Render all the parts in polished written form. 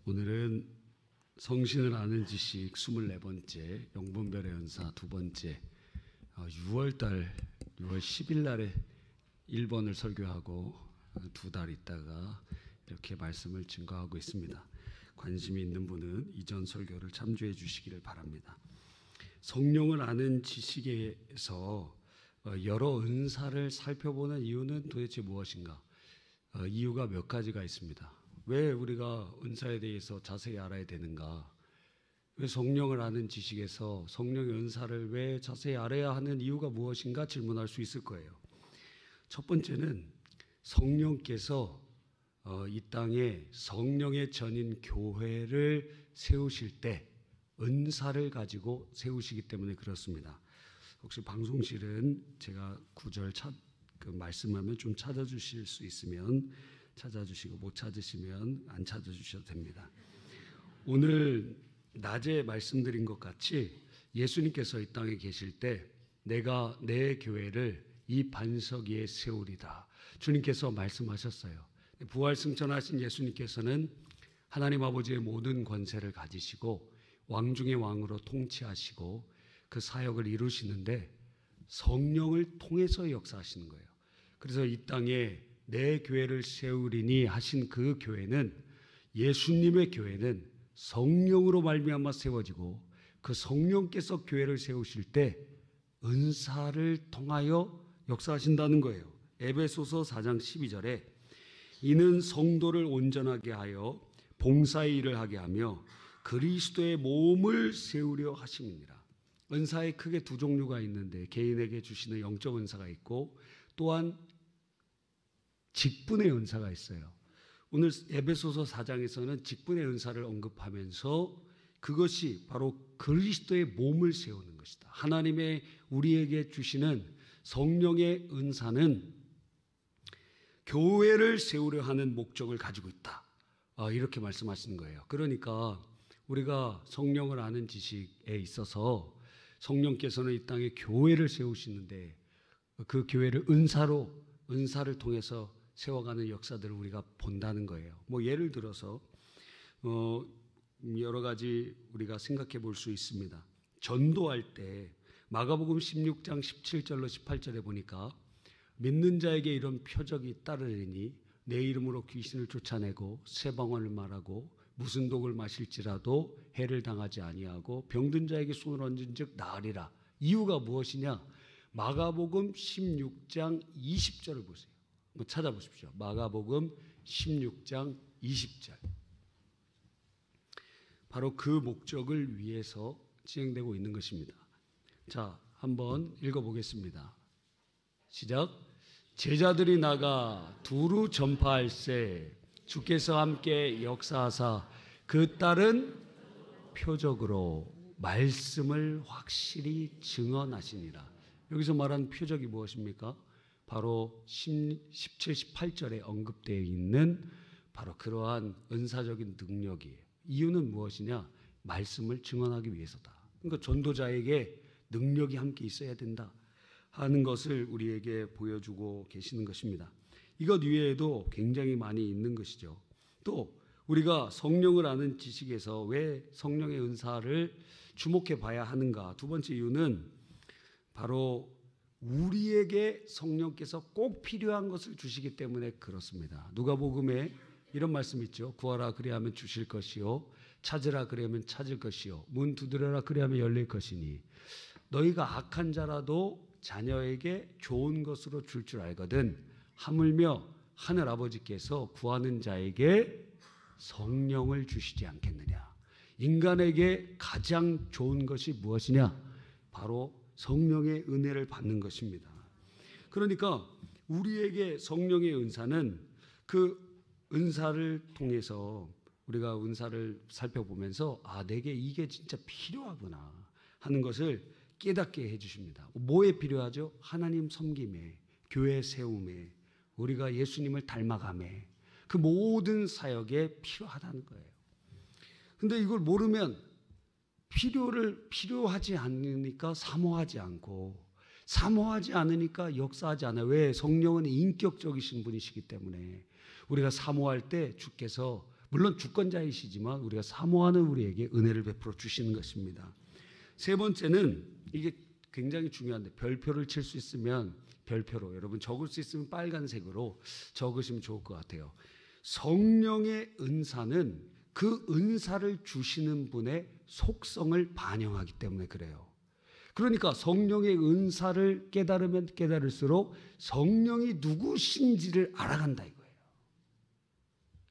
오늘은 성신을 아는 지식 24번째, 영분별의 은사 2번째, 6월 10일 날에 1번을 설교하고 2달 있다가 이렇게 말씀을 증거하고 있습니다. 관심이 있는 분은 이전 설교를 참조해 주시기를 바랍니다. 성령을 아는 지식에서 여러 은사를 살펴보는 이유는 도대체 무엇인가? 이유가 몇 가지가 있습니다. 왜 우리가 은사에 대해서 자세히 알아야 되는가? 왜 성령을 아는 지식에서 성령의 은사를 왜 자세히 알아야 하는 이유가 무엇인가 질문할 수 있을 거예요. 첫 번째는 성령께서 이 땅에 성령의 전인 교회를 세우실 때 은사를 가지고 세우시기 때문에 그렇습니다. 혹시 방송실은 제가 구절 말씀하면 좀 찾아주실 수 있으면 찾아주시고 못 찾으시면 안 찾아주셔도 됩니다. 오늘 낮에 말씀드린 것 같이 예수님께서 이 땅에 계실 때 내가 내 교회를 이 반석 위에 세우리다. 주님께서 말씀하셨어요. 부활 승천하신 예수님께서는 하나님 아버지의 모든 권세를 가지시고 왕 중의 왕으로 통치하시고 그 사역을 이루시는데 성령을 통해서 역사하시는 거예요. 그래서 이 땅에 내 교회를 세우리니 하신 그 교회는, 예수님의 교회는 성령으로 말미암아 세워지고 그 성령께서 교회를 세우실 때 은사를 통하여 역사하신다는 거예요. 에베소서 4장 12절에 이는 성도를 온전하게 하여 봉사의 일을 하게 하며 그리스도의 몸을 세우려 하심이니라. 은사에 크게 두 종류가 있는데 개인에게 주시는 영적 은사가 있고 또한 직분의 은사가 있어요. 오늘 에베소서 4장에서는 직분의 은사를 언급하면서 그것이 바로 그리스도의 몸을 세우는 것이다. 하나님의 우리에게 주시는 성령의 은사는 교회를 세우려 하는 목적을 가지고 있다. 이렇게 말씀하시는 거예요. 그러니까 우리가 성령을 아는 지식에 있어서 성령께서는 이 땅에 교회를 세우시는데 그 교회를 은사를 통해서 세워가는 역사들을 우리가 본다는 거예요. 예를 들어서 여러 가지 우리가 생각해 볼 수 있습니다. 전도할 때 마가복음 16장 17절로 18절에 보니까 믿는 자에게 이런 표적이 따르리니 내 이름으로 귀신을 쫓아내고 새 방언을 말하고 무슨 독을 마실지라도 해를 당하지 아니하고 병든 자에게 손을 얹은 즉 나으리라. 이유가 무엇이냐? 마가복음 16장 20절을 보세요. 찾아보십시오. 마가복음 16장 20절. 바로 그 목적을 위해서 진행되고 있는 것입니다. 자, 한번 읽어보겠습니다. 시작. 제자들이 나가 두루 전파할세 주께서 함께 역사하사 그 딸은 표적으로 말씀을 확실히 증언하시니라. 여기서 말하는 표적이 무엇입니까? 바로 17, 18절에 언급되어 있는 바로 그러한 은사적인 능력이에요. 이유는 무엇이냐? 말씀을 증언하기 위해서다. 그러니까 전도자에게 능력이 함께 있어야 된다 하는 것을 우리에게 보여주고 계시는 것입니다. 이것 외에도 굉장히 많이 있는 것이죠. 또 우리가 성령을 아는 지식에서 왜 성령의 은사를 주목해 봐야 하는가? 두 번째 이유는 바로 우리에게 성령께서 꼭 필요한 것을 주시기 때문에 그렇습니다. 누가복음에 이런 말씀 있죠. 구하라 그리하면 주실 것이요 찾으라 그리하면 찾을 것이요 문 두드려라 그리하면 열릴 것이니 너희가 악한 자라도 자녀에게 좋은 것으로 줄 줄 알거든 하물며 하늘 아버지께서 구하는 자에게 성령을 주시지 않겠느냐. 인간에게 가장 좋은 것이 무엇이냐? 바로 성령의 은혜를 받는 것입니다. 그러니까 우리에게 성령의 은사는 그 은사를 통해서 우리가 은사를 살펴보면서 내게 이게 진짜 필요하구나 하는 것을 깨닫게 해주십니다. 뭐에 필요하죠? 하나님 섬김에, 교회 세움에, 우리가 예수님을 닮아가매, 그 모든 사역에 필요하다는 거예요. 근데 이걸 모르면 필요하지 않으니까 사모하지 않고, 사모하지 않으니까 역사하지 않아요. 왜? 성령은 인격적이신 분이시기 때문에 우리가 사모할 때 주께서 물론 주권자이시지만 우리가 사모하는 우리에게 은혜를 베풀어 주시는 것입니다. 세 번째는 이게 굉장히 중요한데 별표를 칠 수 있으면 별표로, 여러분 적을 수 있으면 빨간색으로 적으시면 좋을 것 같아요. 성령의 은사는 그 은사를 주시는 분의 속성을 반영하기 때문에 그래요. 그러니까 성령의 은사를 깨달으면 깨달을수록 성령이 누구신지를 알아간다 이거예요.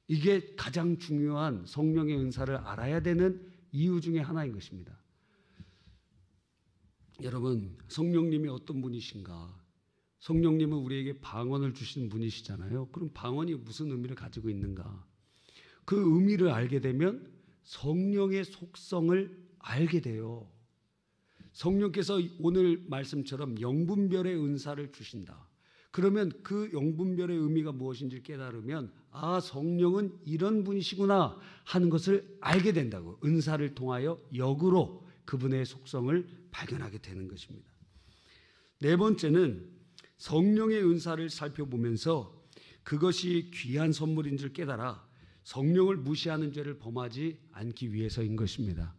이게 가장 중요한 성령의 은사를 알아야 되는 이유 중에 하나인 것입니다. 여러분, 성령님이 어떤 분이신가? 성령님은 우리에게 방언을 주시는 분이시잖아요. 그럼 방언이 무슨 의미를 가지고 있는가? 그 의미를 알게 되면 성령의 속성을 알게 돼요. 성령께서 오늘 말씀처럼 영분별의 은사를 주신다. 그러면 그 영분별의 의미가 무엇인지 깨달으면 아, 성령은 이런 분이시구나 하는 것을 알게 된다고. 은사를 통하여 역으로 그분의 속성을 발견하게 되는 것입니다. 네 번째는 성령의 은사를 살펴보면서 그것이 귀한 선물인 줄 깨달아 성령을 무시하는 죄를 범하지 않기 위해서인 것입니다.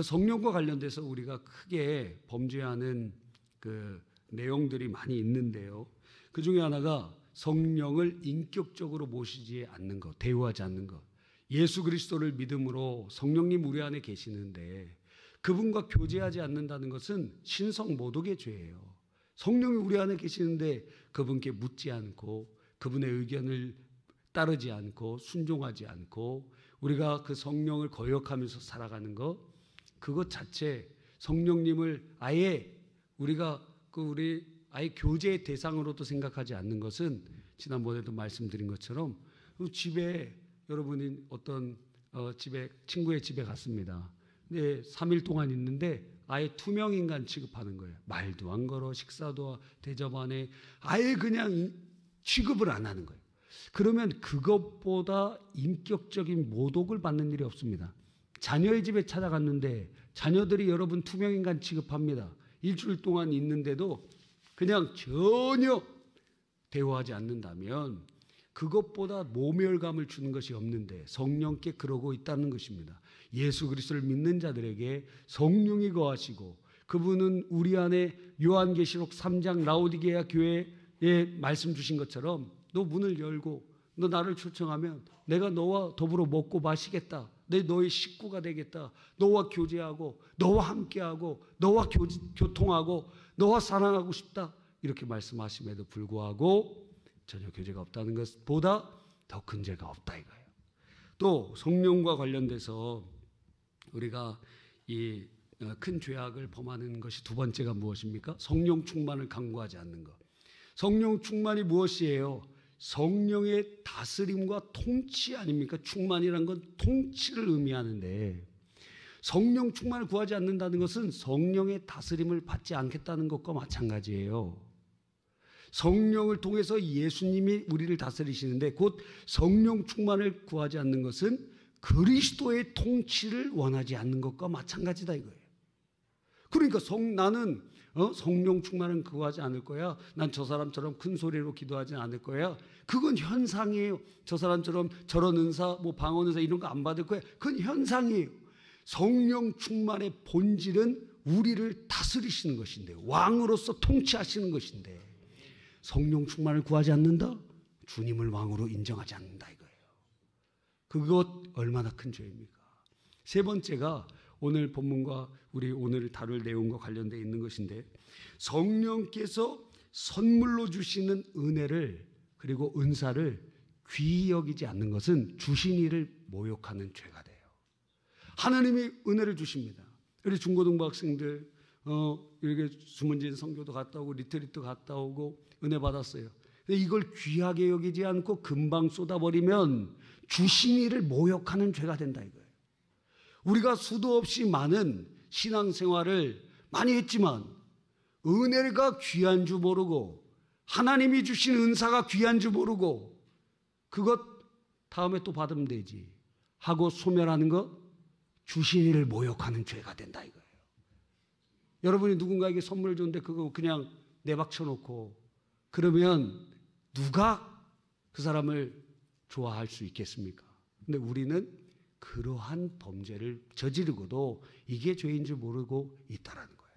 성령과 관련돼서 우리가 크게 범죄하는 그 내용들이 많이 있는데요. 그 중에 하나가 성령을 인격적으로 모시지 않는 것, 대우하지 않는 것. 예수 그리스도를 믿음으로 성령님 우리 안에 계시는데 그분과 교제하지 않는다는 것은 신성 모독의 죄예요. 성령이 우리 안에 계시는데 그분께 묻지 않고 그분의 의견을 따르지 않고 순종하지 않고 우리가 그 성령을 거역하면서 살아가는 것, 그것 자체 성령님을 아예 우리가 우리 아예 교제의 대상으로도 생각하지 않는 것은 지난번에도 말씀드린 것처럼 집에 여러분이 어떤 집에 친구의 집에 갔습니다. 근데 3일 동안 있는데 아예 투명인간 취급하는 거예요. 말도 안 걸어, 식사도 대접 안 해. 아예 그냥 취급을 안 하는 거예요. 그러면 그것보다 인격적인 모독을 받는 일이 없습니다. 자녀의 집에 찾아갔는데 자녀들이 여러분 투명인간 취급합니다. 일주일 동안 있는데도 그냥 전혀 대화하지 않는다면 그것보다 모멸감을 주는 것이 없는데 성령께 그러고 있다는 것입니다. 예수 그리스도를 믿는 자들에게 성령이 거하시고 그분은 우리 안에 요한계시록 3장 라오디게아 교회에 말씀 주신 것처럼 너 문을 열고 너 나를 초청하면 내가 너와 더불어 먹고 마시겠다. 너의 식구가 되겠다. 너와 교제하고 너와 함께하고 너와 교통하고 너와 사랑하고 싶다. 이렇게 말씀하심에도 불구하고 전혀 교제가 없다는 것보다 더 큰 죄가 없다 이거예요. 또 성령과 관련돼서 우리가 이 큰 죄악을 범하는 것이 두 번째가 무엇입니까? 성령 충만을 강구하지 않는 것. 성령 충만이 무엇이에요? 성령의 다스림과 통치 아닙니까? 충만이란 건 통치를 의미하는데 성령 충만을 구하지 않는다는 것은 성령의 다스림을 받지 않겠다는 것과 마찬가지예요. 성령을 통해서 예수님이 우리를 다스리시는데 곧 성령 충만을 구하지 않는 것은 그리스도의 통치를 원하지 않는 것과 마찬가지다 이거예요. 그러니까 나는 성령 충만은 구하지 않을 거야. 난 저 사람처럼 큰 소리로 기도하지 않을 거야. 그건 현상이에요. 저 사람처럼 저런 은사, 방언 은사 이런 거 안 받을 거야. 그건 현상이에요. 성령 충만의 본질은 우리를 다스리시는 것인데 왕으로서 통치하시는 것인데 성령 충만을 구하지 않는다? 주님을 왕으로 인정하지 않는다 이거예요. 그것 얼마나 큰 죄입니까? 세 번째가 오늘 본문과 우리 오늘 다룰 내용과 관련되어 있는 것인데 성령께서 선물로 주시는 은혜를 그리고 은사를 귀히 여기지 않는 것은 주신 이를 모욕하는 죄가 돼요. 하나님이 은혜를 주십니다. 우리 중고등부 학생들 이렇게 주문진 선교도 갔다 오고 리트리트 갔다 오고 은혜 받았어요. 근데 이걸 귀하게 여기지 않고 금방 쏟아버리면 주신 이를 모욕하는 죄가 된다 이거예요. 우리가 수도 없이 많은 신앙생활을 많이 했지만 은혜가 귀한 줄 모르고 하나님이 주신 은사가 귀한 줄 모르고 그것 다음에 또 받으면 되지 하고 소멸하는 것 주신 이를 모욕하는 죄가 된다 이거예요. 여러분이 누군가에게 선물을 줬는데 그거 그냥 내박쳐놓고 그러면 누가 그 사람을 좋아할 수 있겠습니까? 근데 우리는 그러한 범죄를 저지르고도 이게 죄인 줄 모르고 있다라는 거예요.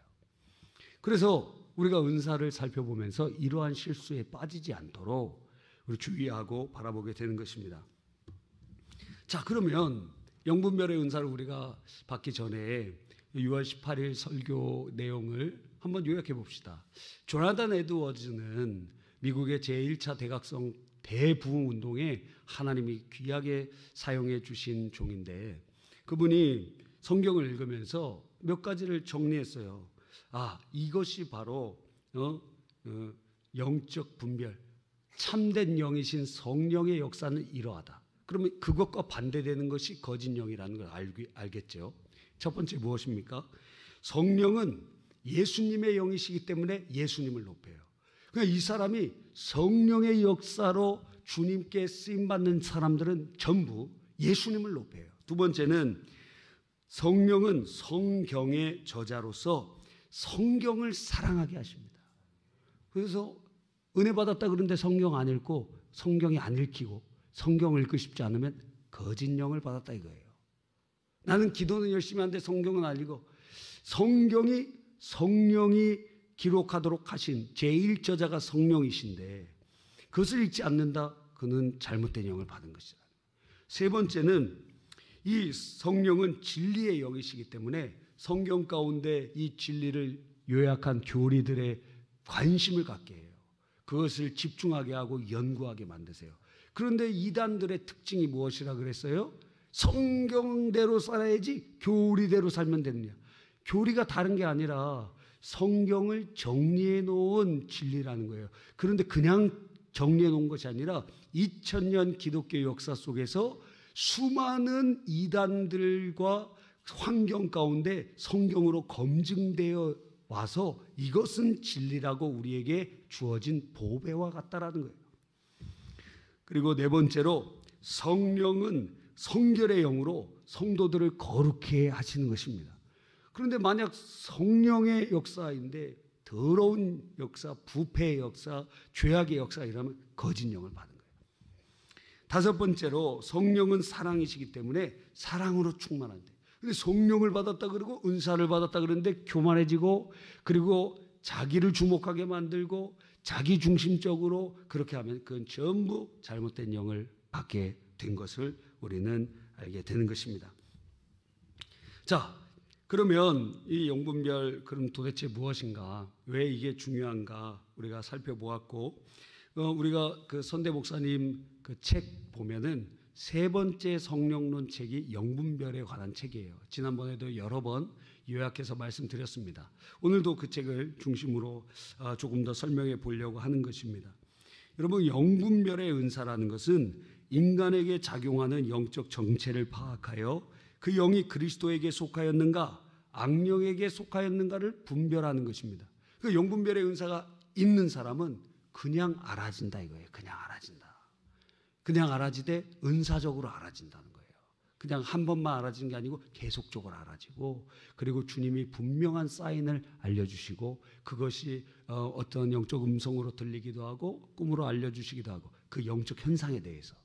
그래서 우리가 은사를 살펴보면서 이러한 실수에 빠지지 않도록 우리 주의하고 바라보게 되는 것입니다. 자, 그러면 영분별의 은사를 우리가 받기 전에 6월 18일 설교 내용을 한번 요약해 봅시다. 조나단 에드워즈는 미국의 제1차 대각성 대부흥 운동에 하나님이 귀하게 사용해 주신 종인데, 그분이 성경을 읽으면서 몇 가지를 정리했어요. 이것이 바로 영적 분별, 참된 영이신 성령의 역사는 이러하다. 그러면 그것과 반대되는 것이 거짓 영이라는 걸 알겠죠. 첫 번째 무엇입니까? 성령은 예수님의 영이시기 때문에 예수님을 높여요. 그러니까 이 사람이 성령의 역사로 주님께 쓰임받는 사람들은 전부 예수님을 높여요. 두 번째는 성령은 성경의 저자로서 성경을 사랑하게 하십니다. 그래서 은혜 받았다 그러는데 성경 안 읽고 성경이 안 읽히고 성경을 읽고 싶지 않으면 거짓 영을 받았다 이거예요. 나는 기도는 열심히 하는데 성경은 안 읽어. 성령이 기록하도록 하신 제1저자가 성령이신데 그것을 읽지 않는다? 그는 잘못된 영을 받은 것이다. 세 번째는 이 성령은 진리의 영이시기 때문에 성경 가운데 이 진리를 요약한 교리들의 관심을 갖게 해요. 그것을 집중하게 하고 연구하게 만드세요. 그런데 이단들의 특징이 무엇이라 그랬어요? 성경대로 살아야지 교리대로 살면 되느냐. 교리가 다른 게 아니라 성경을 정리해 놓은 진리라는 거예요. 그런데 그냥 정리해 놓은 것이 아니라 2000년 기독교 역사 속에서 수많은 이단들과 환경 가운데 성경으로 검증되어 와서 이것은 진리라고 우리에게 주어진 보배와 같다라는 거예요. 그리고 네 번째로 성령은 성결의 영으로 성도들을 거룩해 하시는 것입니다. 그런데 만약 성령의 역사인데 더러운 역사, 부패의 역사, 죄악의 역사 이라면 거짓 영을 받은 거예요. 다섯 번째로 성령은 사랑이시기 때문에 사랑으로 충만한데, 근데 성령을 받았다 그러고 은사를 받았다 그러는데 교만해지고 그리고 자기를 주목하게 만들고 자기 중심적으로 그렇게 하면 그건 전부 잘못된 영을 받게 된 것을 우리는 알게 되는 것입니다. 자, 그러면 이 영분별 그럼 도대체 무엇인가? 왜 이게 중요한가? 우리가 살펴보았고, 우리가 그 선대 목사님 그 책 보면은 세 번째 성령론 책이 영분별에 관한 책이에요. 지난번에도 여러 번 요약해서 말씀드렸습니다. 오늘도 그 책을 중심으로 조금 더 설명해 보려고 하는 것입니다. 여러분, 영분별의 은사라는 것은 인간에게 작용하는 영적 정체를 파악하여 그 영이 그리스도에게 속하였는가 악령에게 속하였는가를 분별하는 것입니다. 그 영분별의 은사가 있는 사람은 그냥 알아진다 이거예요. 그냥 알아진다. 그냥 알아지되 은사적으로 알아진다는 거예요. 그냥 한 번만 알아지는 게 아니고 계속적으로 알아지고, 그리고 주님이 분명한 사인을 알려주시고 그것이 어떤 영적 음성으로 들리기도 하고 꿈으로 알려주시기도 하고 그 영적 현상에 대해서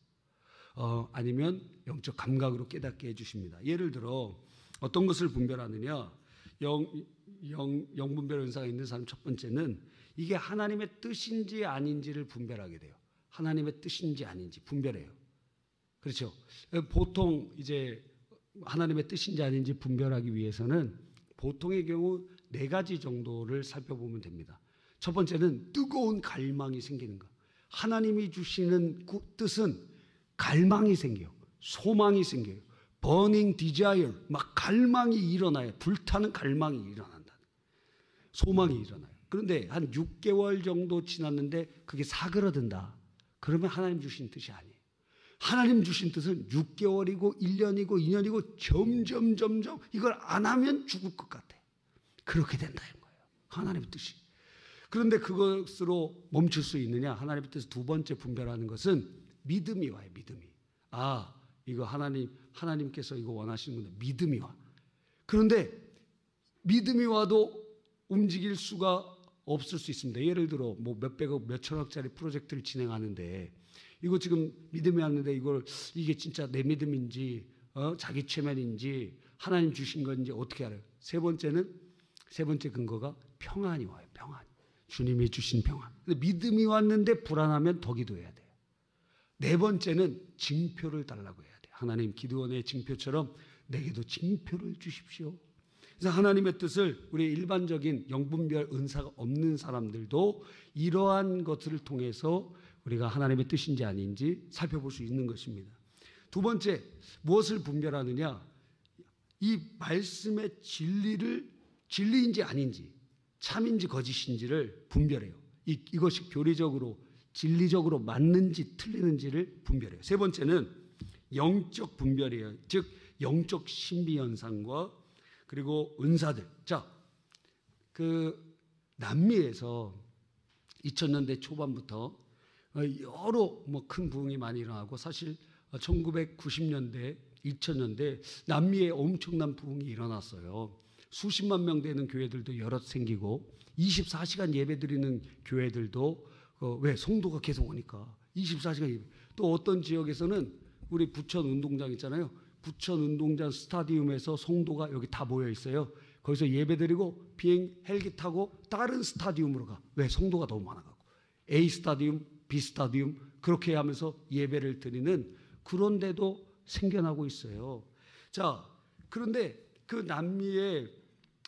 아니면 영적 감각으로 깨닫게 해주십니다. 예를 들어 어떤 것을 분별하느냐, 영분별 은사가 있는 사람 첫 번째는 이게 하나님의 뜻인지 아닌지를 분별하게 돼요. 하나님의 뜻인지 아닌지 분별해요. 그렇죠. 보통 이제 하나님의 뜻인지 아닌지 분별하기 위해서는 보통의 경우 네 가지 정도를 살펴보면 됩니다. 첫 번째는 뜨거운 갈망이 생기는 것. 하나님이 주시는 뜻은 갈망이 생겨요. 소망이 생겨요. burning desire, 막 갈망이 일어나요. 불타는 갈망이 일어난다. 소망이 일어나요. 그런데 한 6개월 정도 지났는데 그게 사그러든다. 그러면 하나님 주신 뜻이 아니에요. 하나님 주신 뜻은 6개월이고 1년이고 2년이고 점점 이걸 안 하면 죽을 것 같아. 그렇게 된다는 거예요. 하나님의 뜻이. 그런데 그것으로 멈출 수 있느냐? 하나님의 뜻을 두 번째 분별하는 것은 믿음이 와요. 믿음이. 이거 하나님께서 이거 원하시는구나. 믿음이 와. 그런데 믿음이 와도 움직일 수가 없을 수 있습니다. 예를 들어 뭐 몇백억, 몇천억짜리 프로젝트를 진행하는데 이거 지금 믿음이 왔는데 이게 진짜 내 믿음인지 자기 최면인지 하나님 주신 건지 어떻게 알아요? 세 번째 근거가 평안이 와요. 평안. 주님이 주신 평안. 근데 믿음이 왔는데 불안하면 더 기도해야 돼요. 네 번째는 징표를 달라고 해야 돼요. 하나님, 기드온의 징표처럼 내게도 징표를 주십시오. 그래서 하나님의 뜻을 우리 일반적인 영분별 은사가 없는 사람들도 이러한 것들을 통해서 우리가 하나님의 뜻인지 아닌지 살펴볼 수 있는 것입니다. 두 번째, 무엇을 분별하느냐? 이 말씀의 진리인지 아닌지, 참인지 거짓인지를 분별해요. 이것이 교리적으로 진리적으로 맞는지 틀리는지를 분별해요. 세 번째는 영적 분별이에요. 즉 영적 신비 현상과 그리고 은사들. 자, 남미에서 2000년대 초반부터 여러 큰 부흥이 많이 일어나고, 사실 1990년대, 2000년대 남미에 엄청난 부흥이 일어났어요. 수십만 명 되는 교회들도 여러 생기고 24시간 예배드리는 교회들도 왜? 성도가 계속 오니까 24시간 예배. 또 어떤 지역에서는 우리 부천 운동장 있잖아요. 부천 운동장 스타디움에서 성도가 여기 다 모여 있어요. 거기서 예배드리고 헬기 타고 다른 스타디움으로 가. 왜? 성도가 너무 많아가지고. A 스타디움, B 스타디움 그렇게 하면서 예배를 드리는 그런 데도 생겨나고 있어요. 자, 그런데 그 남미에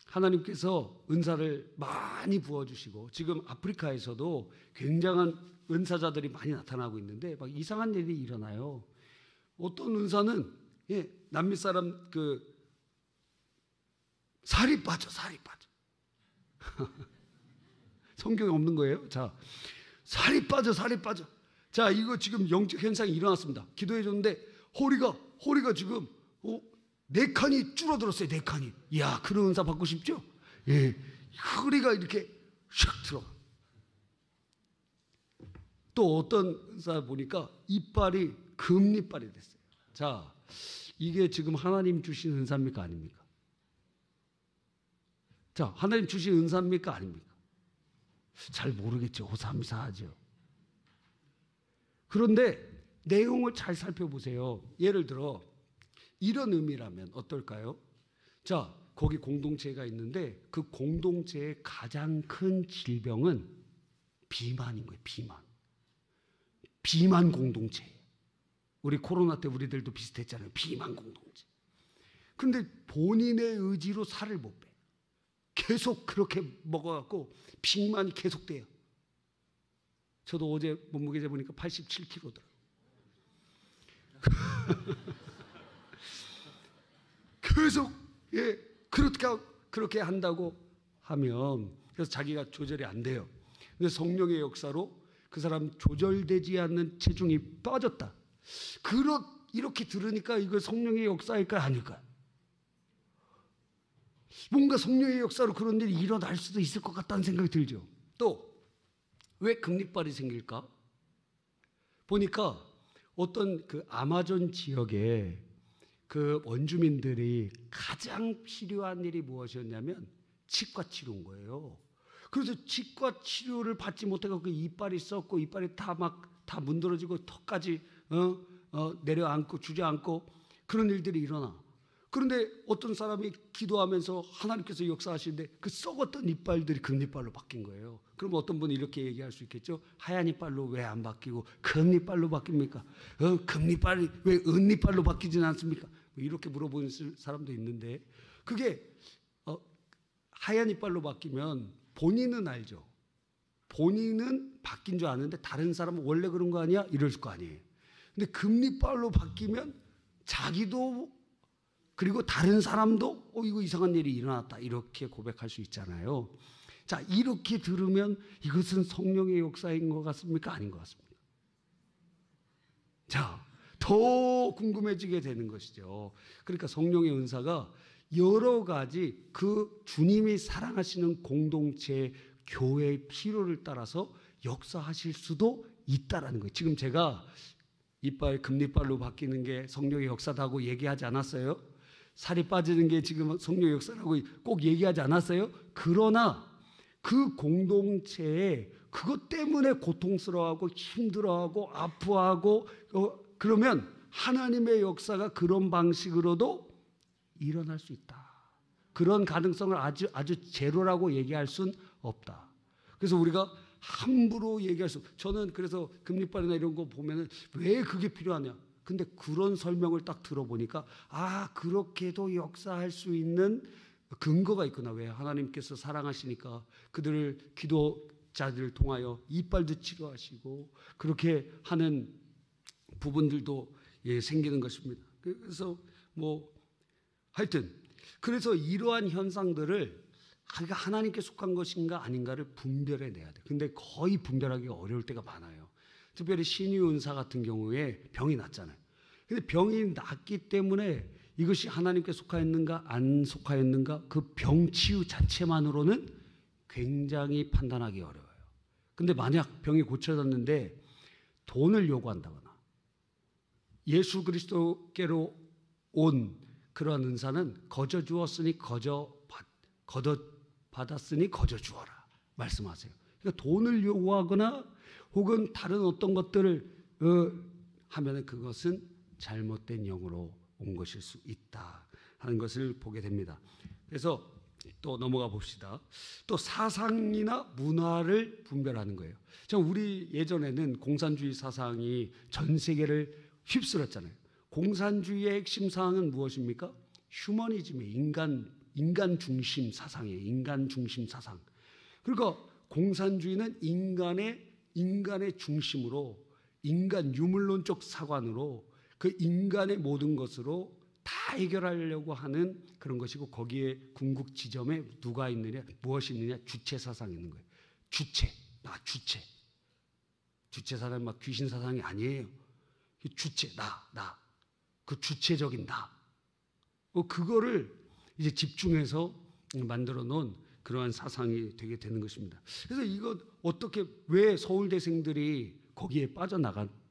하나님께서 은사를 많이 부어주시고 지금 아프리카에서도 굉장한 은사자들이 많이 나타나고 있는데 막 이상한 일이 일어나요. 어떤 은사는 남미 사람 살이 빠져. 성경에 없는 거예요. 자, 살이 빠져. 자, 이거 지금 영적 현상이 일어났습니다. 기도해 줬는데 허리가 지금 4칸이 줄어들었어요. 4칸이. 이야, 그런 은사 받고 싶죠? 예, 허리가 이렇게 샥 들어가. 또 어떤 은사 보니까 이빨이 금리빨이 됐어요. 자, 이게 지금 하나님 주신 은사입니까? 아닙니까? 자, 하나님 주신 은사입니까? 아닙니까? 잘 모르겠죠. 호사미사하죠. 그런데 내용을 잘 살펴보세요. 예를 들어 이런 의미라면 어떨까요? 자, 거기 공동체가 있는데 그 공동체의 가장 큰 질병은 비만인 거예요. 비만 공동체. 우리 코로나 때 우리들도 비슷했잖아요. 비만 공동체. 근데 본인의 의지로 살을 못 빼. 계속 그렇게 먹어갖고 비만이 계속돼요. 저도 어제 몸무게 재보니까 87kg더라고요. 계속 그렇게 한다고 하면 그래서 자기가 조절이 안 돼요. 근데 성령의 역사로 그 사람 조절되지 않는 체중이 빠졌다. 이렇게 들으니까 이거 성령의 역사일까 아닐까? 뭔가 성령의 역사로 그런 일이 일어날 수도 있을 것 같다는 생각이 들죠. 또 왜 금리빨이 생길까? 보니까 어떤 아마존 지역에 그 원주민들이 가장 필요한 일이 무엇이었냐면 치과 치료인 거예요. 그래서 치과 치료를 받지 못해서 이빨이 썩고 이빨이 다 문드러지고 턱까지 내려앉고 주저앉고 그런 일들이 일어나. 그런데 어떤 사람이 기도하면서 하나님께서 역사하시는데 그 썩었던 이빨들이 금리빨로 바뀐 거예요. 그럼 어떤 분이 이렇게 얘기할 수 있겠죠. 하얀 이빨로 왜 안 바뀌고 금리빨로 바뀝니까? 금리빨이 왜 은리빨로 바뀌진 않습니까? 이렇게 물어보는 사람도 있는데 그게 하얀 이빨로 바뀌면 본인은 알죠. 본인은 바뀐 줄 아는데 다른 사람은 원래 그런 거 아니야? 이럴 거 아니에요. 근데 금리빨로 바뀌면 자기도 그리고 다른 사람도 이거 이상한 일이 일어났다 이렇게 고백할 수 있잖아요. 자, 이렇게 들으면 이것은 성령의 역사인 것 같습니까? 아닌 것 같습니까? 자, 더 궁금해지게 되는 것이죠. 그러니까 성령의 은사가 여러 가지 그 주님이 사랑하시는 공동체 교회의 필요를 따라서 역사하실 수도 있다라는 거예요. 지금 제가 이빨 금리빨로 바뀌는 게 성령의 역사다고 얘기하지 않았어요? 살이 빠지는 게 지금 성령의 역사라고 꼭 얘기하지 않았어요? 그러나 그 공동체에 그것 때문에 고통스러워하고 힘들어하고 아파하고 그러면 하나님의 역사가 그런 방식으로도 일어날 수 있다. 그런 가능성을 아주 제로라고 얘기할 수는 없다. 그래서 우리가 함부로 얘기할 수, 저는 그래서 금리빨이나 이런 거 보면은 왜 그게 필요하냐. 근데 그런 설명을 딱 들어보니까 그렇게도 역사할 수 있는 근거가 있구나. 왜? 하나님께서 사랑하시니까 그들을 기도자들을 통하여 이빨도 치료하시고 그렇게 하는 부분들도 생기는 것입니다. 그래서 하여튼 그래서 이러한 현상들을 하나님께 속한 것인가 아닌가를 분별해내야 돼. 근데 거의 분별하기가 어려울 때가 많아요. 특별히 신유 은사 같은 경우에 병이 났잖아요. 근데 병이 났기 때문에 이것이 하나님께 속하였는가 안 속하였는가 그 병치유 자체만으로는 굉장히 판단하기 어려워요. 근데 만약 병이 고쳐졌는데 돈을 요구한다거나 예수 그리스도께로 온 그러한 은사는 거저 주었으니 거저 받았으니 거저 주어라 말씀하세요. 그러니까 돈을 요구하거나 혹은 다른 어떤 것들을 하면은 그것은 잘못된 영으로 온 것일 수 있다 하는 것을 보게 됩니다. 그래서 또 넘어가 봅시다. 또 사상이나 문화를 분별하는 거예요. 우리 예전에는 공산주의 사상이 전 세계를 휩쓸었잖아요. 공산주의의 핵심 사항은 무엇입니까? 휴머니즘의 인간 중심 사상이에요. 인간 중심 사상. 그러니까 공산주의는 인간의 중심으로 인간 유물론적 사관으로 그 인간의 모든 것으로 다 해결하려고 하는 그런 것이고 거기에 궁극 지점에 누가 있느냐, 무엇이 있느냐, 주체 사상이 있는 거예요. 주체. 주체 사상이 막 귀신 사상이 아니에요. 주체, 나. 그 주체적인 나. 그거를 이제 집중해서 만들어 놓은 그러한 사상이 되게 되는 것입니다. 그래서 이거 왜 서울대생들이 거기에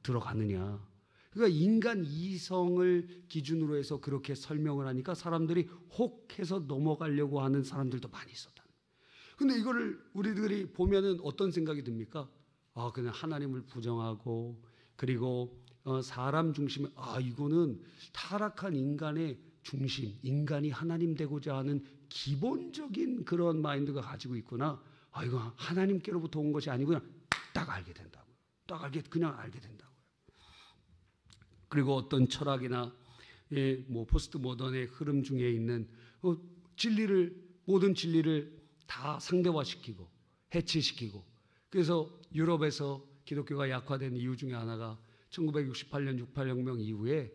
들어가느냐. 그러니까 인간 이성을 기준으로 해서 그렇게 설명을 하니까 사람들이 혹해서 넘어가려고 하는 사람들도 많이 있었다. 근데 이거를 우리들이 보면은 어떤 생각이 듭니까? 그냥 하나님을 부정하고 그리고 사람 중심에 이거는 타락한 인간의 중심, 인간이 하나님 되고자 하는 기본적인 그런 마인드가 가지고 있구나. 이거 하나님께로부터 온 것이 아니고 그냥 딱 알게 된다고요. 그냥 알게 된다고요. 그리고 어떤 철학이나 포스트 모던의 흐름 중에 있는 모든 진리를 다 상대화시키고 해체시키고 그래서 유럽에서 기독교가 약화된 이유 중에 하나가 1968년 68혁명 이후에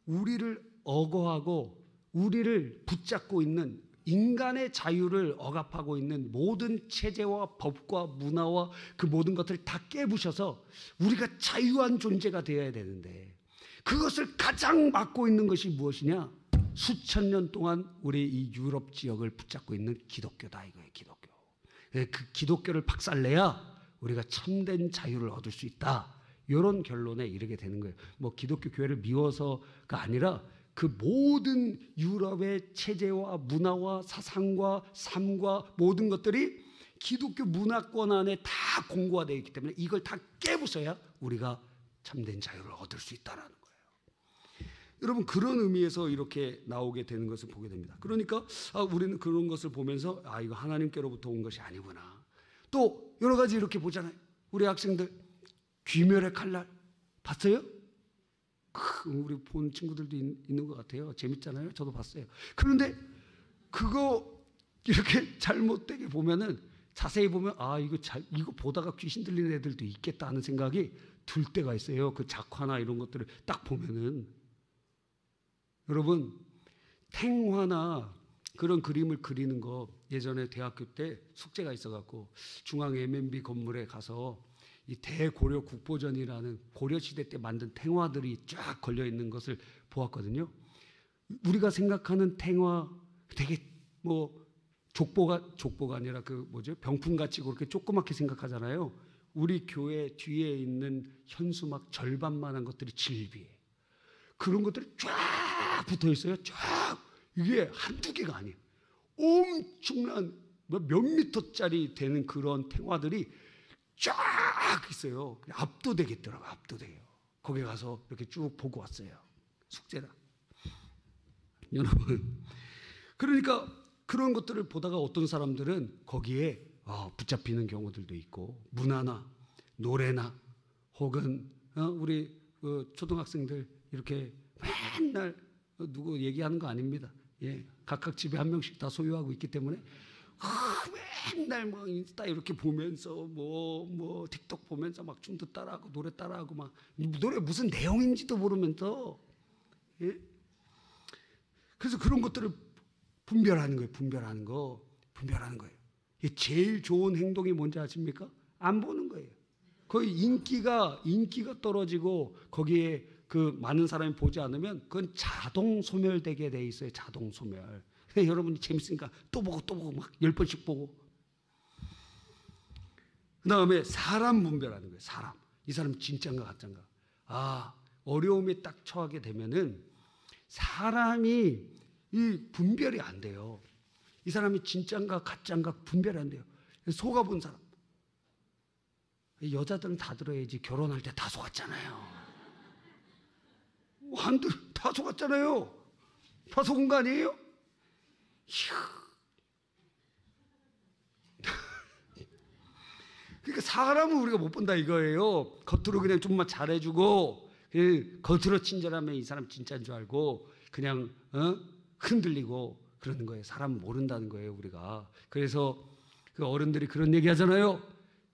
우리를 억어하고 우리를 붙잡고 있는 인간의 자유를 억압하고 있는 모든 체제와 법과 문화와 그 모든 것들을 다 깨부셔서 우리가 자유한 존재가 되어야 되는데 그것을 가장 막고 있는 것이 무엇이냐? 수천 년 동안 우리 이 유럽 지역을 붙잡고 있는 기독교다 이거예요. 기독교. 그 기독교를 박살내야 우리가 참된 자유를 얻을 수 있다. 이런 결론에 이르게 되는 거예요. 기독교 교회를 미워서가 아니라 그 모든 유럽의 체제와 문화와 사상과 삶과 모든 것들이 기독교 문화권 안에 다 공고화되어 있기 때문에 이걸 다 깨부숴야 우리가 참된 자유를 얻을 수 있다는 거예요. 여러분 그런 의미에서 이렇게 나오게 되는 것을 보게 됩니다. 그러니까 우리는 그런 것을 보면서 이거 하나님께로부터 온 것이 아니구나. 또 여러 가지 이렇게 보잖아요. 우리 학생들 귀멸의 칼날 봤어요? 우리 본 친구들도 있는 것 같아요. 재밌잖아요. 저도 봤어요. 그런데 그거 이렇게 잘못되게 보면은 자세히 보면 이거 보다가 귀신 들리는 애들도 있겠다 하는 생각이 들 때가 있어요. 그 작화나 이런 것들을 딱 보면은 여러분 탱화나 그런 그림을 그리는 거 예전에 대학교 때 숙제가 있어갖고 중앙 MNB 건물에 가서 이 대고려 국보전이라는 고려시대 때 만든 탱화들이 쫙 걸려있는 것을 보았거든요. 우리가 생각하는 탱화 되게 족보가 아니라 병풍같이 그렇게 조그맣게 생각하잖아요. 우리 교회 뒤에 있는 현수막 절반만한 것들이 질비해. 그런 것들이 쫙 붙어 있어요. 쫙. 이게 한두 개가 아니에요. 엄청난 몇 미터짜리 되는 그런 탱화들이 쫙 있어요. 압도되겠더라고요. 압도돼요. 거기 가서 이렇게 쭉 보고 왔어요. 숙제다. 여러분, 그러니까 그런 것들을 보다가 어떤 사람들은 거기에 붙잡히는 경우들도 있고, 문화나 노래나 혹은 우리 초등학생들 이렇게 맨날 누구 얘기하는 거 아닙니다. 예, 각각 집에 한 명씩 다 소유하고 있기 때문에 맨날 뭐 인스타 이렇게 보면서 뭐 틱톡 보면서 막 춤도 따라하고 노래 따라하고 막 노래 무슨 내용인지도 모르면서, 예? 그래서 그런 것들을 분별하는 거예요. 분별하는 거예요. 제일 좋은 행동이 뭔지 아십니까? 안 보는 거예요. 거의 인기가 떨어지고 거기에 그 많은 사람이 보지 않으면 그건 자동 소멸되게 돼 있어요. 자동 소멸. 여러분이 재밌으니까 또 보고 막 10번씩 보고. 그 다음에 사람 분별하는 거예요. 사람. 이 사람 진짜인가 가짜인가. 어려움에 딱 처하게 되면은 사람이 이 분별이 안 돼요. 이 사람이 진짜인가 가짜인가 분별이 안 돼요. 속아본 사람. 여자들은 다 들어야지. 결혼할 때 다 속았잖아요. 한들 다 속았잖아요. 다 속은 거 아니에요? 그러니까 사람은 우리가 못 본다 이거예요. 겉으로 그냥 좀만 잘해주고 겉으로 친절하면 이 사람 진짜인 줄 알고 그냥 흔들리고 그러는 거예요. 사람은 모른다는 거예요, 우리가. 그래서 그 어른들이 그런 얘기 하잖아요.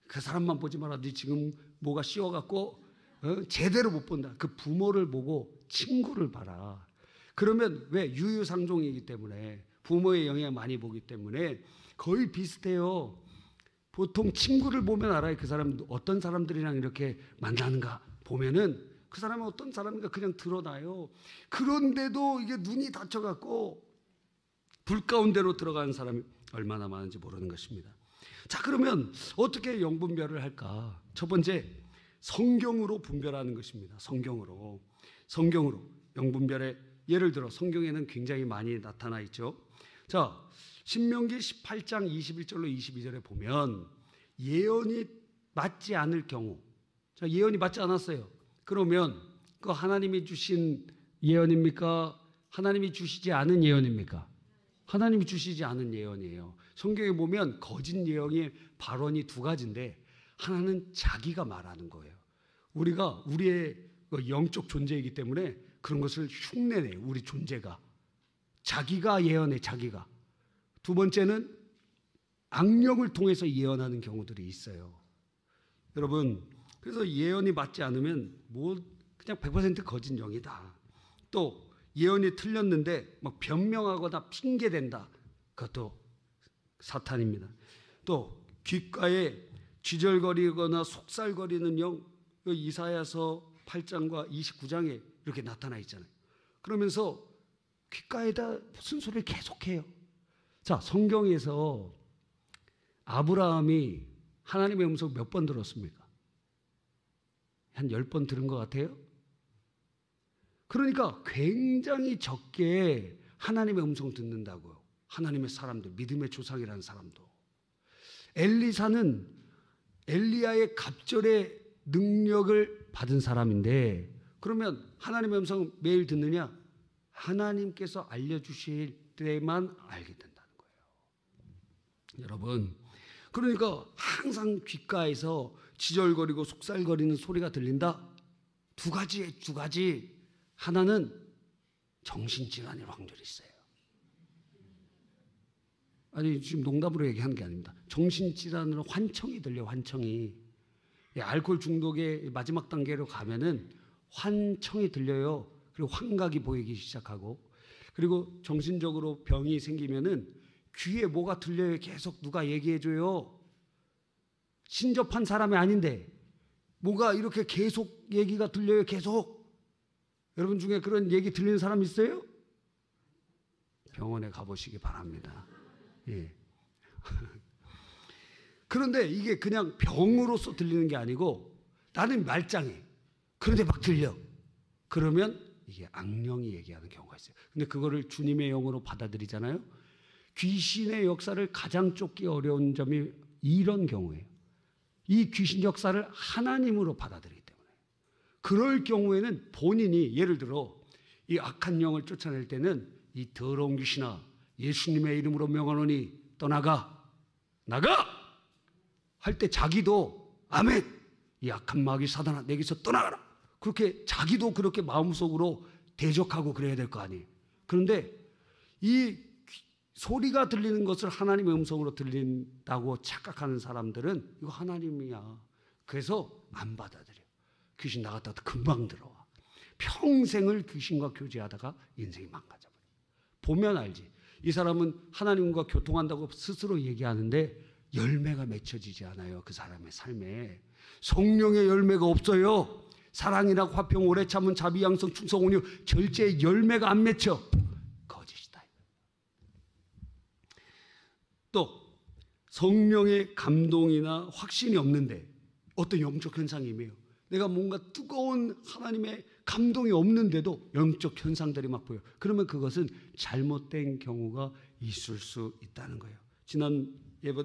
그 사람만 보지 마라. 네 지금 뭐가 씌워갖고 제대로 못 본다. 그 부모를 보고 친구를 봐라. 그러면 왜? 유유상종이기 때문에 부모의 영향을 많이 보기 때문에 거의 비슷해요. 보통 친구를 보면 알아요. 그 사람 어떤 사람들이랑 이렇게 만나는가 보면은 그 사람은 어떤 사람인가 그냥 드러나요. 그런데도 이게 눈이 닫혀갖고 불 가운데로 들어가는 사람이 얼마나 많은지 모르는 것입니다. 자, 그러면 어떻게 영분별을 할까? 첫 번째, 성경으로 분별하는 것입니다. 성경으로 영분별의 예를 들어 성경에는 굉장히 많이 나타나 있죠. 자, 신명기 18장 21절로 22절에 보면 예언이 맞지 않을 경우, 자, 예언이 맞지 않았어요. 그러면 그 하나님이 주신 예언입니까? 하나님이 주시지 않은 예언입니까? 하나님이 주시지 않은 예언이에요. 성경에 보면 거짓 예언의 발언이 두 가지인데 하나는 자기가 말하는 거예요. 우리가 우리의 영적 존재이기 때문에 그런 것을 흉내내요. 우리 존재가. 자기가 예언해, 자기가. 두 번째는 악령을 통해서 예언하는 경우들이 있어요. 여러분, 그래서 예언이 맞지 않으면 그냥 100% 거짓 영이다. 또 예언이 틀렸는데 막 변명하거나 핑계댄다. 그것도 사탄입니다. 또 귓가에 쥐절거리거나 속살거리는 영, 이사야서 8장과 29장에 이렇게 나타나 있잖아요. 그러면서 귓가에다 무슨 소리를 계속해요. 자, 성경에서 아브라함이 하나님의 음성 몇 번 들었습니까? 한 10번 들은 것 같아요. 그러니까 굉장히 적게 하나님의 음성 듣는다고요. 하나님의 사람들, 믿음의 조상이라는 사람도. 엘리사는 엘리야의 갑절의 능력을 받은 사람인데 그러면 하나님의 음성 매일 듣느냐? 하나님께서 알려주실 때만 알게 된다는 거예요. 여러분, 그러니까 항상 귓가에서 지절거리고 속살거리는 소리가 들린다? 두 가지. 하나는 정신질환일 확률이 있어요. 아니, 지금 농담으로 얘기하는 게 아닙니다. 정신질환으로 환청이 들려요, 환청이. 알코올 중독의 마지막 단계로 가면은 환청이 들려요. 그리고 환각이 보이기 시작하고, 그리고 정신적으로 병이 생기면은 귀에 뭐가 들려요. 계속 누가 얘기해줘요. 신접한 사람이 아닌데 뭐가 이렇게 계속 얘기가 들려요. 계속. 여러분 중에 그런 얘기 들리는 사람 있어요? 병원에 가보시기 바랍니다. 예. 그런데 이게 그냥 병으로서 들리는 게 아니고 나는 말짱해. 그런데 막 들려. 그러면 이게 악령이 얘기하는 경우가 있어요. 근데 그거를 주님의 영으로 받아들이잖아요. 귀신의 역사를 가장 쫓기 어려운 점이 이런 경우예요. 이 귀신 역사를 하나님으로 받아들이기 때문에. 그럴 경우에는 본인이 예를 들어 이 악한 영을 쫓아낼 때는 이 더러운 귀신아 예수님의 이름으로 명하노니 떠나가 나가 할 때 자기도 아멘 이 악한 마귀 사단아 내게서 떠나가라 그렇게 자기도 그렇게 마음속으로 대적하고 그래야 될 거 아니에요. 그런데 이 소리가 들리는 것을 하나님의 음성으로 들린다고 착각하는 사람들은 이거 하나님이야. 그래서 안 받아들여. 귀신 나갔다가 금방 들어와. 평생을 귀신과 교제하다가 인생이 망가져버려. 보면 알지. 이 사람은 하나님과 교통한다고 스스로 얘기하는데 열매가 맺혀지지 않아요. 그 사람의 삶에. 성령의 열매가 없어요. 사랑이라고 화평 오래 참은 자비 양성 충성 온유 절제의 열매가 안 맺혀. 거짓이다. 또 성령의 감동이나 확신이 없는데 어떤 영적 현상이 임해요. 내가 뭔가 뜨거운 하나님의 감동이 없는데도 영적 현상들이 막 보여. 그러면 그것은 잘못된 경우가 있을 수 있다는 거예요.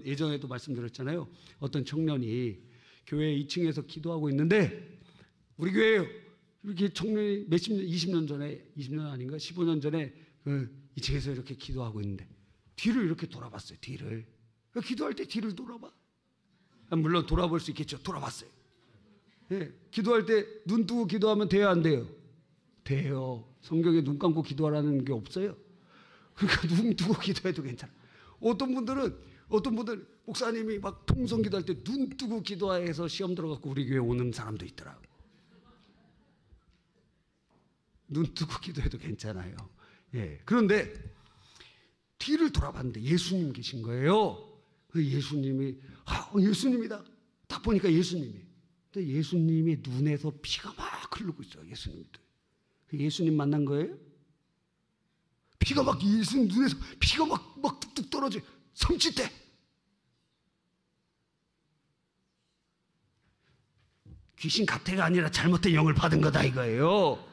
예전에도 말씀드렸잖아요. 어떤 청년이 교회 2층에서 기도하고 있는데 우리 교회에요. 이렇게 청년이 몇십 년, 20년 전에, 20년 아닌가? 15년 전에 2층에서 이렇게 기도하고 있는데 뒤를 이렇게 돌아봤어요. 뒤를. 기도할 때 뒤를 돌아봐. 물론 돌아볼 수 있겠죠. 돌아봤어요. 네, 기도할 때 눈 뜨고 기도하면 돼요, 안 돼요? 돼요. 성경에 눈 감고 기도하라는 게 없어요. 그러니까 눈 뜨고 기도해도 괜찮아. 어떤 분들은 목사님이 막 통성 기도할 때 눈 뜨고 기도해서 시험 들어갖고 우리 교회 오는 사람도 있더라고. 눈 뜨고 기도해도 괜찮아요. 예. 그런데 뒤를 돌아봤는데 예수님 계신 거예요. 예수님이 예수님이다. 딱 보니까 예수님이. 근데 예수님이 눈에서 피가 막 흐르고 있어요. 예수님 만난 거예요? 피가 막 예수님 눈에서 피가 막 뚝뚝 떨어져. 성취대. 귀신 가태가 아니라 잘못된 영을 받은 거다 이거예요.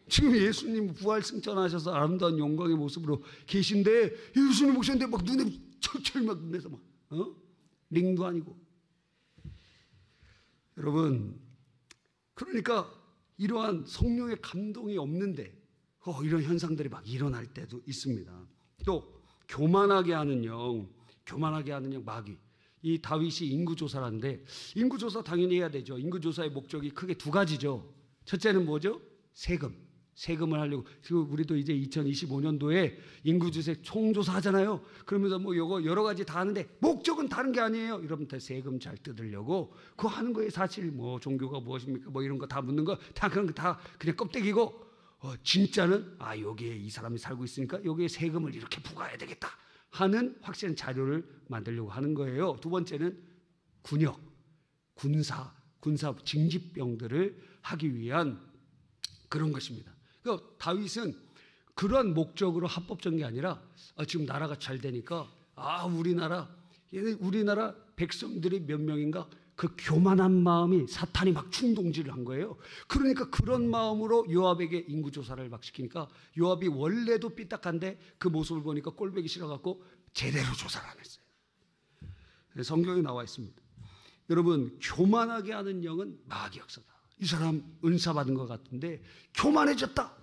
지금 예수님 부활 승천하셔서 아름다운 영광의 모습으로 계신데 예수님 오셨는데 막 눈에 철철 막 눈에서 막 링도 아니고. 여러분 그러니까 이러한 성령의 감동이 없는데 이런 현상들이 막 일어날 때도 있습니다. 또 교만하게 하는 영 마귀. 이 다윗이 인구조사라는데 인구조사 당연히 해야 되죠. 인구조사의 목적이 크게 두 가지죠. 첫째는 뭐죠? 세금을 하려고. 우리도 이제 2025년도에 인구주세 총조사 하잖아요. 그러면서 뭐 요거 여러 가지 다 하는데 목적은 다른 게 아니에요. 여러분들 세금 잘 뜯으려고 그거 하는 거예요. 사실 뭐 종교가 무엇입니까? 뭐 이런 거 다 묻는 거 다 그런 거 다 그냥 껍데기고 진짜는 여기에 이 사람이 살고 있으니까 여기에 세금을 이렇게 부과해야 되겠다 하는 확실한 자료를 만들려고 하는 거예요. 두 번째는 군사 징집병들을 하기 위한 그런 것입니다. 그러니까 다윗은 그러한 목적으로 합법적인 게 아니라 지금 나라가 잘 되니까 우리나라 백성들이 몇 명인가 그 교만한 마음이 사탄이 막 충동질을 한 거예요. 그러니까 그런 마음으로 요압에게 인구조사를 막 시키니까 요압이 원래도 삐딱한데 그 모습을 보니까 꼴보기 싫어갖고 제대로 조사를 안 했어요. 성경에 나와 있습니다. 여러분 교만하게 하는 영은 마귀 역사다. 이 사람 은사 받은 것 같은데 교만해졌다.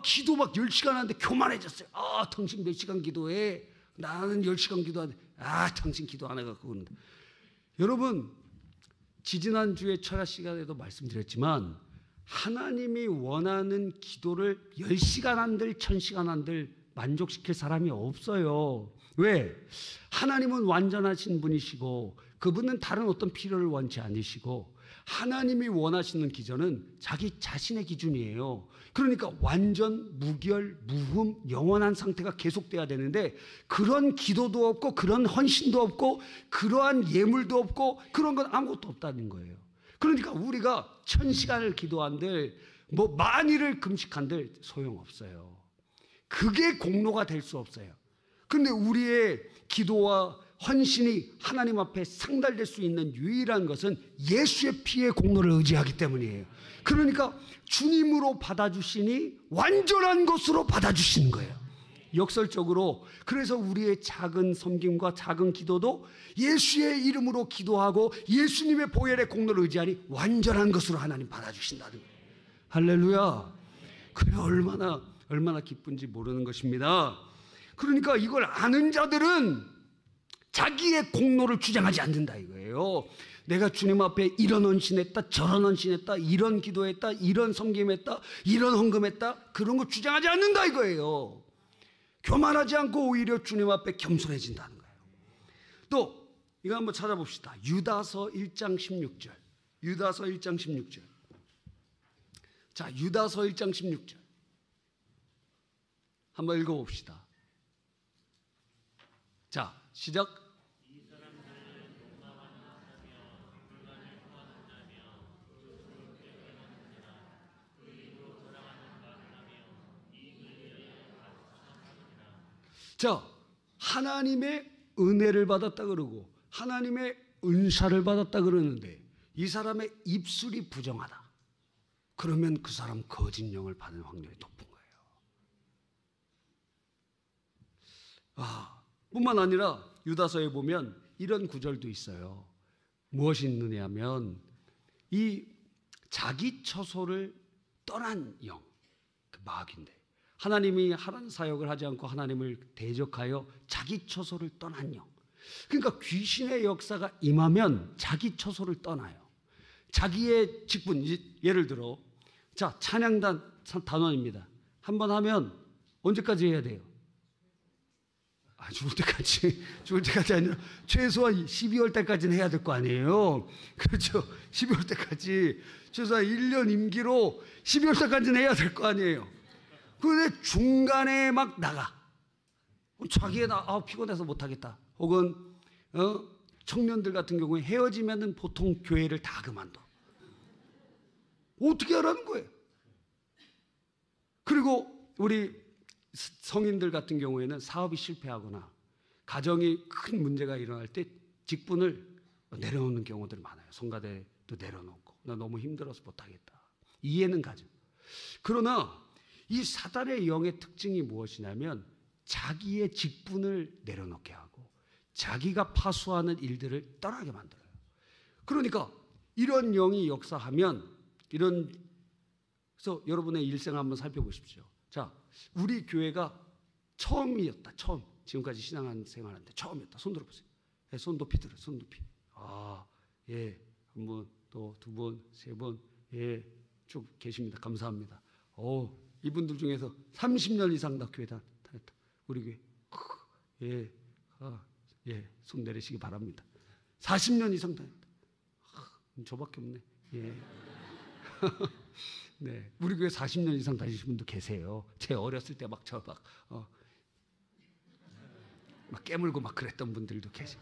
기도 막 10시간 하는데 교만해졌어요. 당신 몇 시간 기도해? 나는 10시간 기도하는데 당신 기도 안 해갖고 그러는데. 여러분 지지난주에 철야 시간에도 말씀드렸지만 하나님이 원하는 기도를 10시간 한들 1000시간 한들 만족시킬 사람이 없어요. 왜? 하나님은 완전하신 분이시고 그분은 다른 어떤 필요를 원치 않으시고 하나님이 원하시는 기전은 자기 자신의 기준이에요. 그러니까 완전 무결 무흠 영원한 상태가 계속돼야 되는데 그런 기도도 없고 그런 헌신도 없고 그러한 예물도 없고 그런 건 아무것도 없다는 거예요. 그러니까 우리가 1000시간을 기도한들 뭐 만일을 금식한들 소용없어요. 그게 공로가 될 수 없어요. 그런데 우리의 기도와 헌신이 하나님 앞에 상달될 수 있는 유일한 것은 예수의 피의 공로를 의지하기 때문이에요. 그러니까 주님으로 받아주시니 완전한 것으로 받아주시는 거예요. 역설적으로. 그래서 우리의 작은 섬김과 작은 기도도 예수의 이름으로 기도하고 예수님의 보혈의 공로를 의지하니 완전한 것으로 하나님 받아주신다는 거예요. 할렐루야. 그래 얼마나 기쁜지 모르는 것입니다. 그러니까 이걸 아는 자들은 자기의 공로를 주장하지 않는다 이거예요. 내가 주님 앞에 이런 헌신했다, 저런 헌신했다, 이런 기도했다, 이런 섬김했다, 이런 헌금했다, 그런 거 주장하지 않는다 이거예요. 교만하지 않고 오히려 주님 앞에 겸손해진다는 거예요. 또 이거 한번 찾아봅시다. 유다서 1장 16절. 유다서 1장 16절. 자, 유다서 1장 16절. 한번 읽어봅시다. 자, 시작. 자, 하나님의 은혜를 받았다 그러고 하나님의 은사를 받았다 그러는데 이 사람의 입술이 부정하다. 그러면 그 사람 거짓 영을 받을 확률이 높은 거예요. 뿐만 아니라 유다서에 보면 이런 구절도 있어요. 무엇이 있느냐 하면 이 자기 처소를 떠난 영, 그 마귀인데 하나님이 하라는 사역을 하지 않고 하나님을 대적하여 자기 처소를 떠난 영. 그러니까 귀신의 역사가 임하면 자기 처소를 떠나요. 자기의 직분, 예를 들어 자, 찬양단 단원입니다. 한번 하면 언제까지 해야 돼요? 죽을 때까지 아니라 최소한 12월 때까지는 해야 될 거 아니에요. 그렇죠. 12월 때까지 최소한 1년 임기로 12월 때까지는 해야 될 거 아니에요. 그런데 중간에 막 나가. 자기가 피곤해서 못하겠다. 혹은 청년들 같은 경우에 헤어지면은 보통 교회를 다 그만둬. 어떻게 하라는 거예요? 그리고 우리 성인들 같은 경우에는 사업이 실패하거나 가정이 큰 문제가 일어날 때 직분을 내려놓는 경우들이 많아요. 성가대도 내려놓고 나 너무 힘들어서 못하겠다. 이해는 가죠. 그러나 이 사단의 영의 특징이 무엇이냐면 자기의 직분을 내려놓게 하고 자기가 파수하는 일들을 떠나게 만들어요. 그러니까 이런 영이 역사하면 그래서 여러분의 일생 한번 살펴보십시오. 자, 우리 교회가 처음이었다. 처음. 지금까지 신앙생활하는데 처음이었다. 손 들어보세요. 네, 손 높이 들어. 손 높이. 예. 한 번, 또 두 번, 세 번. 예. 쭉 계십니다. 감사합니다. 이분들 중에서 30년 이상 다 교회 다녔다. 우리 교회. 예. 예. 손 내리시기 바랍니다. 40년 이상 다녔다. 저밖에 없네. 예. 네, 우리 교회 40년 이상 다니신 분도 계세요. 제 어렸을 때 막 깨물고 막 그랬던 분들도 계세요.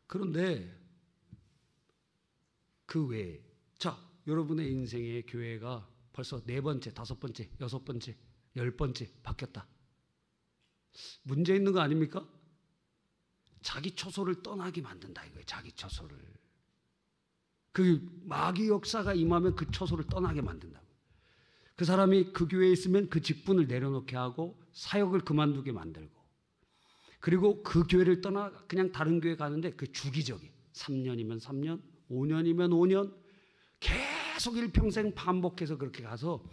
그런데 그 외에 여러분의 인생의 교회가 벌써 4번째, 5번째, 6번째, 10번째 바뀌었다. 문제 있는 거 아닙니까? 자기 처소를 떠나게 만든다 이거예요. 자기 처소를. 그 마귀 역사가 임하면 그 처소를 떠나게 만든다고. 그 사람이 그 교회에 있으면 그 직분을 내려놓게 하고 사역을 그만두게 만들고, 그리고 그 교회를 떠나 그냥 다른 교회 가는데 그 주기적인 3년이면 3년, 5년이면 5년 계속 일평생 반복해서 그렇게 가서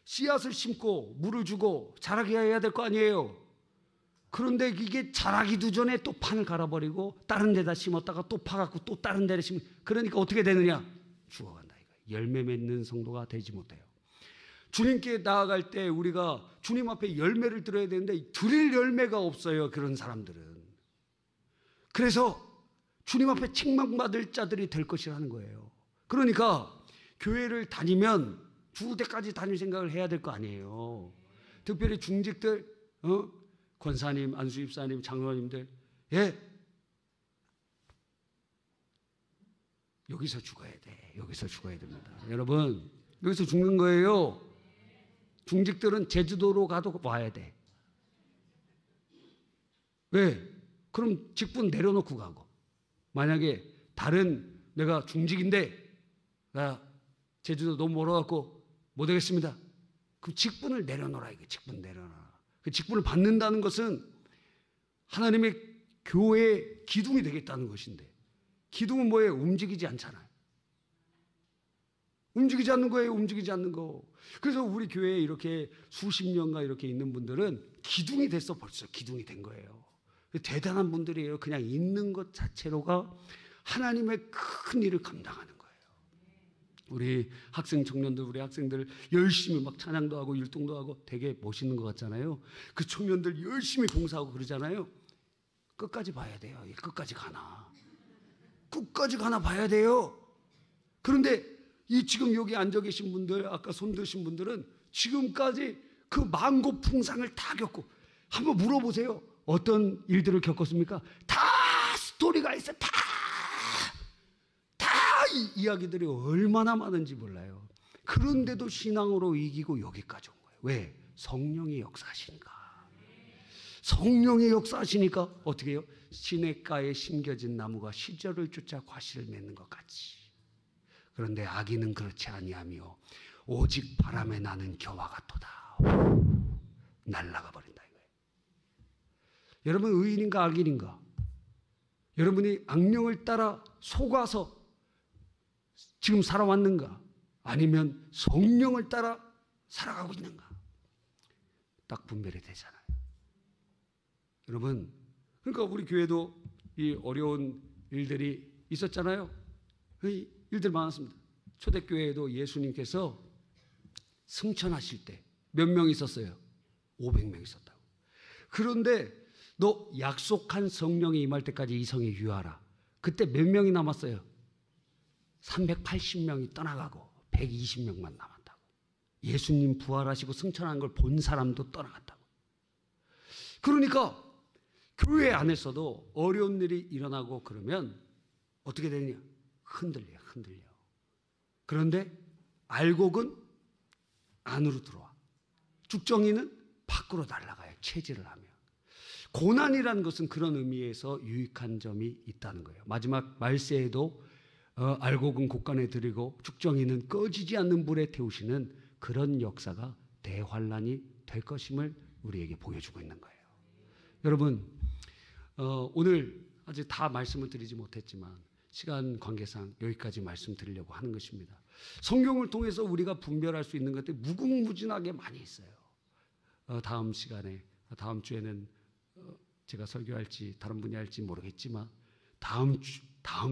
씨앗을 심고 물을 주고 자라게 해야 될 거 아니에요. 그런데 이게 자라기도 전에 또 판을 갈아버리고 다른 데다 심었다가 또 파갖고 또 다른 데를 심으면, 그러니까 어떻게 되느냐? 죽어간다 이거예요. 열매 맺는 성도가 되지 못해요. 주님께 나아갈 때 우리가 주님 앞에 열매를 들어야 되는데 드릴 열매가 없어요. 그런 사람들은. 그래서 주님 앞에 책망받을 자들이 될 것이라는 거예요. 그러니까 교회를 다니면 죽을 때까지 다닐 생각을 해야 될 거 아니에요. 특별히 중직들, 권사님, 안수집사님, 장로님들, 여기서 죽어야 돼. 여기서 죽어야 됩니다. 여러분, 여기서 죽는 거예요. 중직들은 제주도로 가도 와야 돼. 왜? 그럼 직분 내려놓고 가고, 만약에 다른 내가 중직인데 나 제주도 너무 멀어갖고 못 하겠습니다. 그럼 직분을 내려놓으라. 이게 직분 내려놔라. 그 직분을 받는다는 것은 하나님의 교회의 기둥이 되겠다는 것인데, 기둥은 뭐예요? 움직이지 않잖아요. 움직이지 않는 거예요. 움직이지 않는 거. 그래서 우리 교회에 이렇게 수십 년간 이렇게 있는 분들은 기둥이 됐어. 벌써 기둥이 된 거예요. 대단한 분들이에요. 그냥 있는 것 자체로가 하나님의 큰 일을 감당하는 거예요. 우리 학생 청년들, 우리 학생들 열심히 막 찬양도 하고 율동도 하고 되게 멋있는 것 같잖아요. 그 청년들 열심히 봉사하고 그러잖아요. 끝까지 봐야 돼요. 끝까지 가나. 끝까지 가나 봐야 돼요. 그런데 이 지금 여기 앉아 계신 분들, 아까 손 드신 분들은 지금까지 그 만고풍상을 다 겪고, 한번 물어보세요. 어떤 일들을 겪었습니까? 다 스토리가 있어. 다 이야기들이 얼마나 많은지 몰라요. 그런데도 신앙으로 이기고 여기까지 온 거예요. 왜? 성령이 역사하시니까. 성령이 역사하시니까 어떻게 해요? 시냇가에 심겨진 나무가 시절을 쫓아 과실을 맺는 것 같이. 그런데 악인은 그렇지 아니하며 오직 바람에 나는 겨와 같도다. 날아가 버린다 이거예요. 여러분, 의인인가 악인인가? 여러분이 악령을 따라 속아서 지금 살아왔는가? 아니면 성령을 따라 살아가고 있는가? 딱 분별이 되잖아요. 여러분, 그러니까 우리 교회도 이 어려운 일들이 있었잖아요. 일들 많았습니다. 초대교회에도 예수님께서 승천하실 때 몇 명 있었어요? 500명 있었다고. 그런데 너 약속한 성령이 임할 때까지 이 성에 유하라. 그때 몇 명이 남았어요? 380명이 떠나가고 120명만 남았다고. 예수님 부활하시고 승천한 걸 본 사람도 떠나갔다고. 그러니까 교회 안에서도 어려운 일이 일어나고 그러면 어떻게 되느냐? 흔들려요. 그런데 알곡은 안으로 들어와. 죽정이는 밖으로 날아가요. 체질을 하면. 고난이라는 것은 그런 의미에서 유익한 점이 있다는 거예요. 마지막 말세에도 알곡은 곳간에 들이고 죽정이는 꺼지지 않는 불에 태우시는 그런 역사가 대환란이 될 것임을 우리에게 보여주고 있는 거예요. 여러분, 오늘 아직 다 말씀을 드리지 못했지만 시간 관계상 여기까지 말씀드리려고 하는 것입니다. 성경을 통해서 우리가 분별할 수 있는 것들이 무궁무진하게 많이 있어요. 다음 시간에, 다음 주에는 제가 설교할지 다른 분이 할지 모르겠지만 다음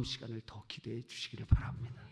시간을 더 기대해 주시기를 바랍니다.